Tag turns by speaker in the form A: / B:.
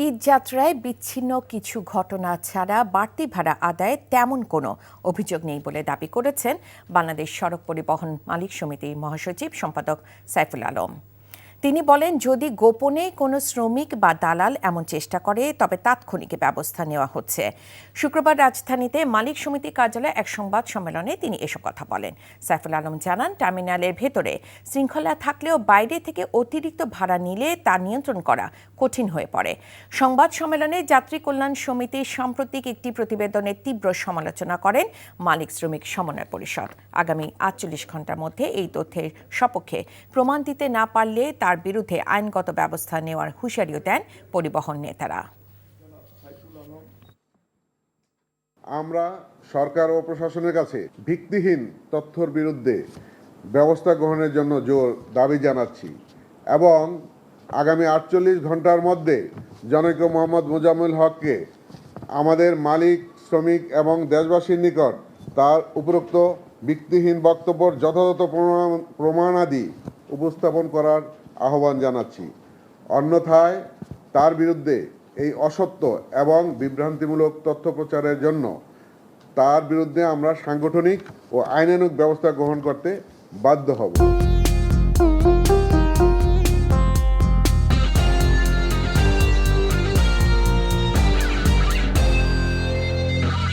A: ঈদযাত্রায় বিচ্ছিন্ন কিছু ঘটনা ছাড়া বাড়তি ভাড়া আদায়ে তেমন কোনো অভিযোগ নেই বলে দাবি করেছেন বাংলাদেশ সড়ক পরিবহন মালিক সমিতির মহাসচিব সম্পাদক সাইফুল আলম। তিনি বলেন, যদি গোপনে কোনো শ্রমিক বা দালাল এমন চেষ্টা করে তবে তাৎক্ষণিক ব্যবস্থা নেওয়া হচ্ছে। শুক্রবার রাজধানীতে মালিক সমিতি কার্যালয়ে এক সংবাদ সম্মেলনে তিনি এসব কথা বলেন। সাইফুল আলম জানান, টার্মিনালের ভেতরে শৃঙ্খলা থাকলেও বাইরে থেকে অতিরিক্ত ভাড়া নিলে তা নিয়ন্ত্রণ করা কঠিন হয়ে পড়ে। সংবাদ সম্মেলনে যাত্রী কল্যাণ সমিতির সাম্প্রতিক একটি প্রতিবেদনের তীব্র সমালোচনা করেন মালিক শ্রমিক সমন্বয় পরিষদ। আগামী ৪৮ ঘণ্টার মধ্যে এই তথ্যের সপক্ষে প্রমাণ দিতে না পারলে তার বিরুদ্ধে আইনগত ব্যবস্থা নেওয়ার হুঁশিয়ারিও দেন পরিবহন নেতারা।
B: আমরা সরকার ও প্রশাসনের কাছে ভিত্তিহীন তথ্যের বিরুদ্ধে ব্যবস্থা গ্রহণের জন্য জোর দাবি জানাচ্ছি এবং আগামী ৪৮ ঘন্টার মধ্যে জনৈক মোহাম্মদ মোজাম্মেল হককে আমাদের মালিক শ্রমিক এবং দেশবাসীর নিকট তার উপরোক্ত ভিত্তিহীন বক্তব্যের যথাযথ প্রমাণাদি উপস্থাপন করার আহ্বান জানাচ্ছি। অন্যথায় তার বিরুদ্ধে এই অসত্য এবং বিভ্রান্তিমূলক তথ্য প্রচারের জন্য তার বিরুদ্ধে আমরা সাংগঠনিক ও আইনানুগ ব্যবস্থা গ্রহণ করতে বাধ্য হব।